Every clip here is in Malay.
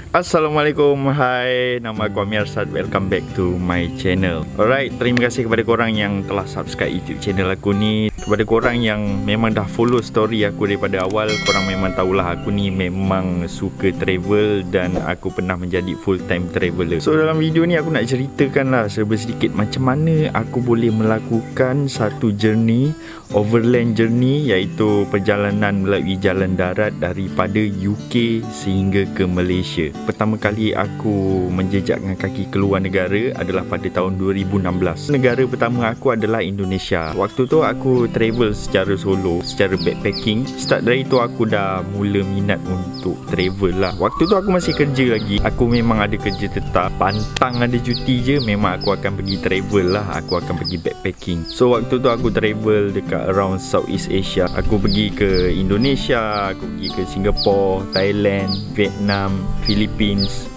Assalamualaikum, hai, nama aku Amir Sad. Welcome back to my channel. Alright, terima kasih kepada korang yang telah subscribe YouTube channel aku ni. Kepada korang yang memang dah follow story aku daripada awal, korang memang tahulah aku ni memang suka travel dan aku pernah menjadi full time traveler. So dalam video ni aku nak ceritakan lah serba sedikit macam mana aku boleh melakukan satu journey, overland journey, iaitu perjalanan melalui jalan darat daripada UK sehingga ke Malaysia. Pertama kali aku menjejakkan kaki keluar negara adalah pada tahun 2016. Negara pertama aku adalah Indonesia. Waktu tu aku travel secara solo, secara backpacking. Start dari tu aku dah mula minat untuk travel lah. Waktu tu aku masih kerja lagi. Aku memang ada kerja tetap. Pantang ada cuti je, memang aku akan pergi travel lah. Aku akan pergi backpacking. So waktu tu aku travel dekat around Southeast Asia. Aku pergi ke Indonesia, aku pergi ke Singapore, Thailand, Vietnam, Philippines,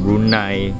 Brunei,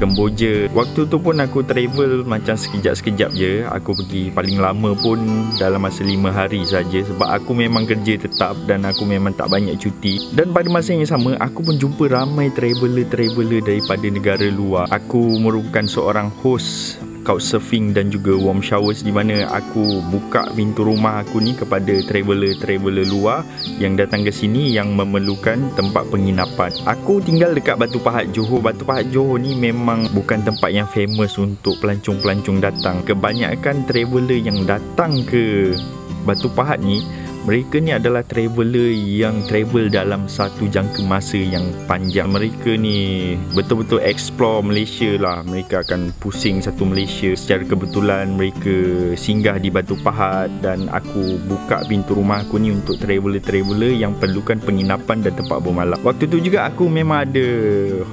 Kemboja. Waktu tu pun aku travel macam sekejap-sekejap je. Aku pergi paling lama pun dalam masa 5 hari saja, sebab aku memang kerja tetap dan aku memang tak banyak cuti. Dan pada masa yang sama, aku pun jumpa ramai traveler-traveler daripada negara luar. Aku merupakan seorang host couchsurfing dan juga warm showers, di mana aku buka pintu rumah aku ni kepada traveler-traveler luar yang datang ke sini yang memerlukan tempat penginapan. Aku tinggal dekat Batu Pahat, Johor. Batu Pahat, Johor ni memang bukan tempat yang famous untuk pelancong-pelancong datang. Kebanyakan traveler yang datang ke Batu Pahat ni, mereka ni adalah traveler yang travel dalam satu jangka masa yang panjang. Mereka ni betul-betul explore Malaysia lah. Mereka akan pusing satu Malaysia. Secara kebetulan mereka singgah di Batu Pahat dan aku buka pintu rumah aku ni untuk traveler-traveler yang perlukan penginapan dan tempat bermalam. Waktu tu juga aku memang ada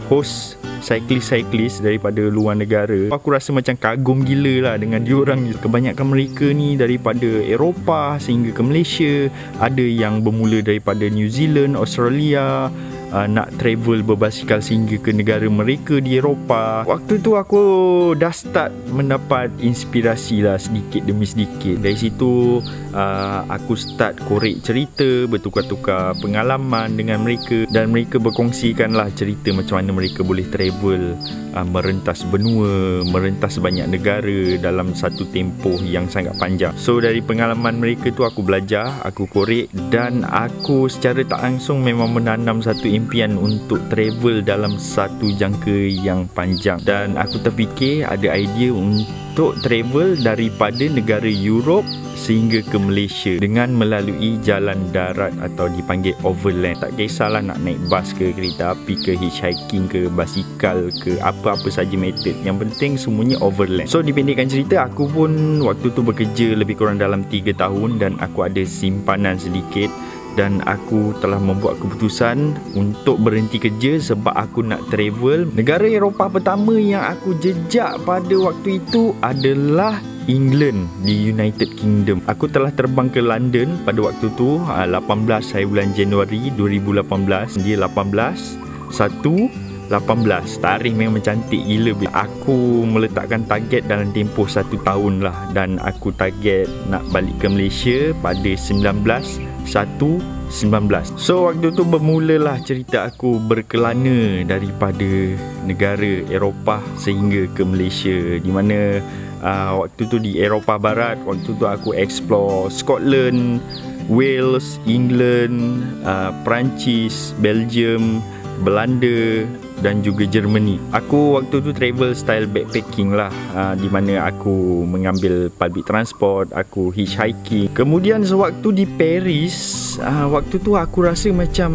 host cyclist daripada luar negara. Aku rasa macam kagum gila lah dengan diorang ni. Kebanyakan mereka ni daripada Eropah sehingga ke Malaysia. Ada yang bermula daripada New Zealand, Australia, nak travel berbasikal sehingga ke negara mereka di Eropah. Waktu tu aku dah start mendapat inspirasi lah sedikit demi sedikit. Dari situ aku start korek cerita, bertukar-tukar pengalaman dengan mereka, dan mereka berkongsikan lah cerita macam mana mereka boleh travel merentas benua, merentas banyak negara dalam satu tempoh yang sangat panjang. So dari pengalaman mereka tu aku belajar, aku korek, dan aku secara tak langsung memang menanam satu impian untuk travel dalam satu jangka yang panjang. Dan aku terfikir ada idea untuk travel daripada negara Europe sehingga ke Malaysia dengan melalui jalan darat atau dipanggil overland. Tak kisahlah nak naik bas ke, kereta api ke, hitchhiking ke, basikal ke, apa-apa saja method. Yang penting semuanya overland. So dipendekkan cerita, aku pun waktu tu bekerja lebih kurang dalam 3 tahun dan aku ada simpanan sedikit. Dan aku telah membuat keputusan untuk berhenti kerja sebab aku nak travel. Negara Eropah pertama yang aku jejak pada waktu itu adalah England di United Kingdom. Aku telah terbang ke London pada waktu tu 18 hari bulan Januari 2018. Dia 18 18. Tarikh memang cantik gila. Aku meletakkan target dalam tempoh 1 tahun lah, dan aku target nak balik ke Malaysia pada 19. So waktu tu bermulalah cerita aku berkelana daripada negara Eropah sehingga ke Malaysia, di mana waktu tu di Eropah Barat, waktu tu aku explore Scotland, Wales, England, Perancis, Belgium, Belanda dan juga Germany. Aku waktu tu travel style backpacking lah, di mana aku mengambil public transport, aku hitchhiking. Kemudian sewaktu di Paris, waktu tu aku rasa macam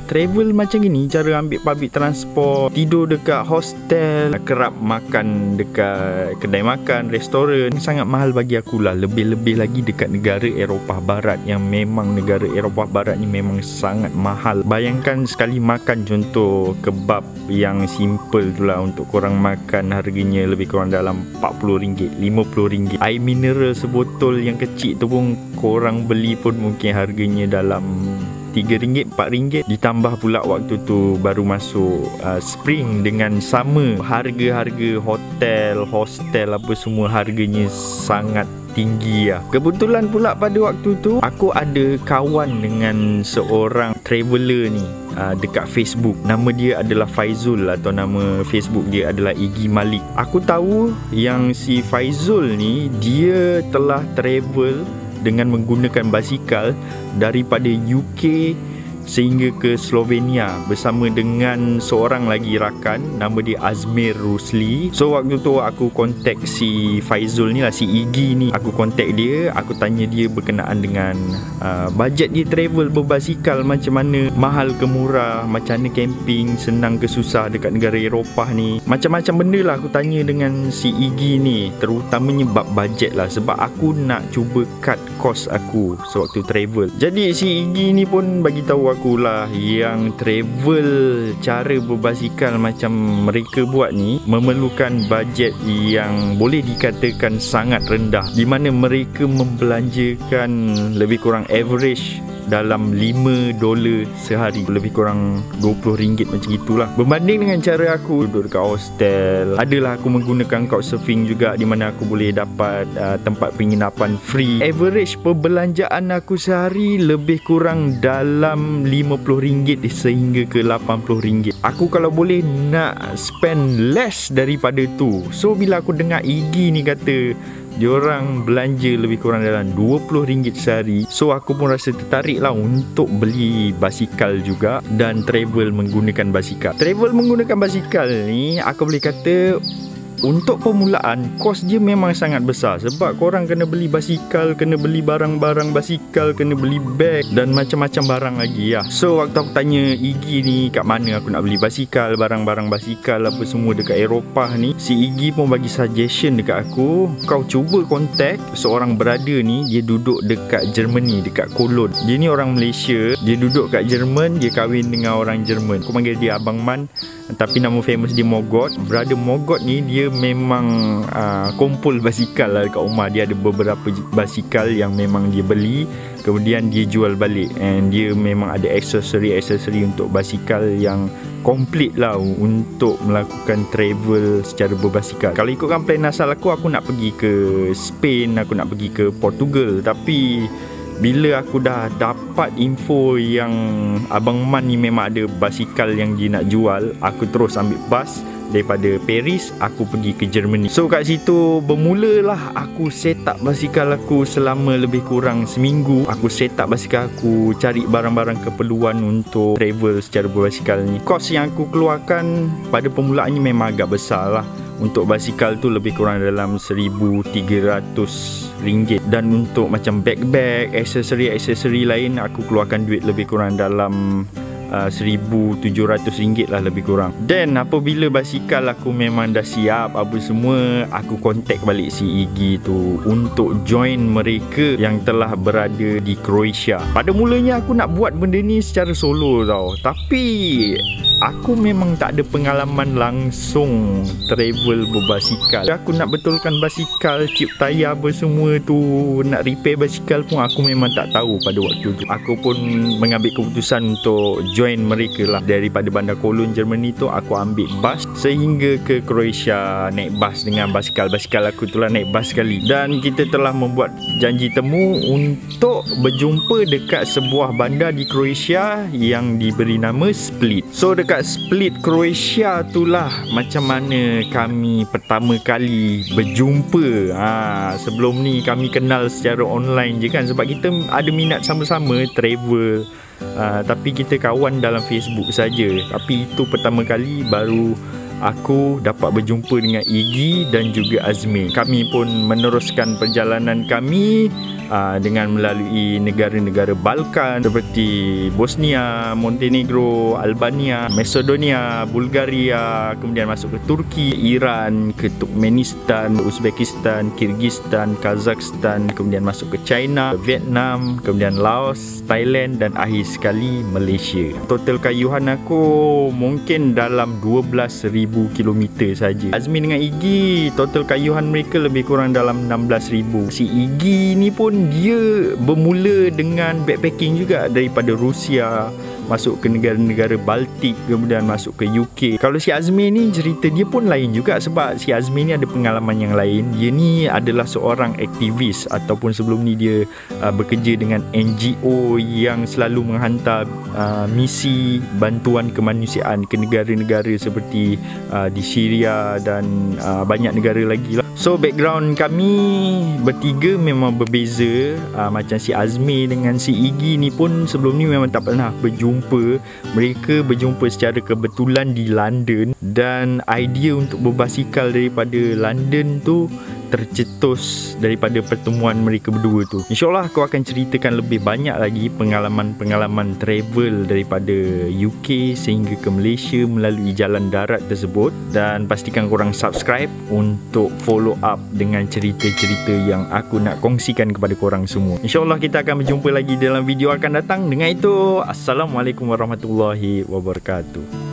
travel macam gini, cara ambil public transport, tidur dekat hostel, kerap makan dekat kedai makan, restoran, sangat mahal bagi aku lah. Lebih-lebih lagi dekat negara Eropah Barat, yang memang negara Eropah Barat ni memang sangat mahal. Bayangkan sekali makan contoh kebab yang simple tu lah, untuk korang makan harganya lebih kurang dalam RM40, RM50. Air mineral sebotol yang kecil tu pun korang beli pun mungkin harganya dalam RM3, RM4. Ditambah pula waktu tu baru masuk spring dengan summer. Harga-harga hotel, hostel apa semua harganya sangat tinggi lah. Kebetulan pula pada waktu tu aku ada kawan dengan seorang traveller ni dekat Facebook. Nama dia adalah Faizul atau nama Facebook dia adalah Iggy Malik. Aku tahu yang si Faizul ni dia telah travel dengan menggunakan basikal daripada UK sehingga ke Slovenia bersama dengan seorang lagi rakan, nama dia Azmir Rusli. So waktu tu aku kontak si Faizul ni lah, si Iggy ni. Aku kontak dia, aku tanya dia berkenaan dengan bajet dia travel berbasikal macam mana, mahal ke murah, macam mana camping, senang ke susah dekat negara Eropah ni. Macam-macam benda lah aku tanya dengan si Iggy ni, terutamanya bab bajet lah, sebab aku nak cuba cut kos aku sewaktu travel. Jadi si Iggy ni pun bagi tahu aku lah yang travel cara berbasikal macam mereka buat ni memerlukan bajet yang boleh dikatakan sangat rendah, di mana mereka membelanjakan lebih kurang average dalam $5 sehari, lebih kurang RM20 macam itulah. Berbanding dengan cara aku duduk dekat hostel, adalah aku menggunakan couchsurfing juga, di mana aku boleh dapat tempat penginapan free. Average perbelanjaan aku sehari lebih kurang dalam RM50 sehingga ke RM80. Aku kalau boleh nak spend less daripada tu. So bila aku dengar Iggy ni kata diorang belanja lebih kurang dalam RM20 sehari, so aku pun rasa tertarik lah untuk beli basikal juga dan travel menggunakan basikal. Travel menggunakan basikal ni aku boleh kata untuk permulaan kos dia memang sangat besar, sebab korang kena beli basikal, kena beli barang-barang basikal, kena beli beg dan macam-macam barang lagi lah. So waktu aku tanya Iggy ni kat mana aku nak beli basikal, barang-barang basikal apa semua dekat Eropah ni, si Iggy pun bagi suggestion dekat aku, kau cuba contact seorang brother ni, dia duduk dekat Germany, dekat Cologne. Dia ni orang Malaysia, dia duduk kat Jerman, dia kahwin dengan orang Jerman. Aku panggil dia Abang Man, tapi nama famous dia Mogot. Brother Mogot ni dia memang kumpul basikal lah dekat rumah. Dia ada beberapa basikal yang memang dia beli, kemudian dia jual balik, and dia memang ada aksesori untuk basikal yang komplit lah untuk melakukan travel secara berbasikal. Kalau ikutkan plan asal aku nak pergi ke Spain, aku nak pergi ke Portugal, tapi bila aku dah dapat info yang Abang Man ni memang ada basikal yang dia nak jual, aku terus ambil bas daripada Paris, aku pergi ke Germany. So kat situ bermulalah aku set up basikal aku selama lebih kurang seminggu. Aku set up basikal aku, cari barang-barang keperluan untuk travel secara berbasikal ni. Kos yang aku keluarkan pada permulaannya memang agak besar lah. Untuk basikal tu lebih kurang dalam RM1,300, dan untuk macam bag-bag, aksesori lain aku keluarkan duit lebih kurang dalam RM1,700 lah lebih kurang. Dan apabila basikal aku memang dah siap apa semua, aku kontak balik si Iggy tu untuk join mereka yang telah berada di Croatia. Pada mulanya aku nak buat benda ni secara solo tau, tapi aku memang tak ada pengalaman langsung travel berbasikal. Aku nak betulkan basikal, tiup tayar apa semua tu, nak repair basikal pun aku memang tak tahu pada waktu tu. Aku pun mengambil keputusan untuk join mereka lah. Daripada bandar Cologne, Germany tu, aku ambil bas sehingga ke Croatia, naik bas dengan basikal aku tu lah, naik bas sekali. Dan kita telah membuat janji temu untuk berjumpa dekat sebuah bandar di Croatia yang diberi nama Split. So dekat Split, Croatia tu lah macam mana kami pertama kali berjumpa. Sebelum ni kami kenal secara online je kan, sebab kita ada minat sama-sama travel. Tapi kita kawan dalam Facebook saja. Tapi itu pertama kali baru aku dapat berjumpa dengan Iggy dan juga Azmir. Kami pun meneruskan perjalanan kami dengan melalui negara-negara Balkan seperti Bosnia, Montenegro, Albania, Macedonia, Bulgaria, kemudian masuk ke Turki, Iran, ke Turkmenistan, Uzbekistan, Kyrgyzstan, Kazakhstan, kemudian masuk ke China, Vietnam, kemudian Laos, Thailand dan akhir sekali Malaysia. Total kayuhan aku mungkin dalam 12,000 km saja. Azmi dengan Iggy, total kayuhan mereka lebih kurang dalam 16,000. Si Iggy ni pun dia bermula dengan backpacking juga daripada Rusia, masuk ke negara-negara Baltik, kemudian masuk ke UK. Kalau si Azmi ni cerita dia pun lain juga, sebab si Azmi ni ada pengalaman yang lain. Dia ni adalah seorang aktivis, ataupun sebelum ni dia bekerja dengan NGO yang selalu menghantar misi bantuan kemanusiaan ke negara-negara seperti di Syria dan banyak negara lagi lah. So background kami bertiga memang berbeza. Macam si Azmi dengan si Iggy ni pun sebelum ni memang tak pernah berjumpa. Mereka berjumpa secara kebetulan di London, dan idea untuk berbasikal daripada London tu tercetus daripada pertemuan mereka berdua tu. InsyaAllah aku akan ceritakan lebih banyak lagi pengalaman-pengalaman travel daripada UK sehingga ke Malaysia melalui jalan darat tersebut. Dan pastikan korang subscribe untuk follow up dengan cerita-cerita yang aku nak kongsikan kepada korang semua. InsyaAllah kita akan berjumpa lagi dalam video akan datang. Dengan itu, Assalamualaikum warahmatullahi wabarakatuh.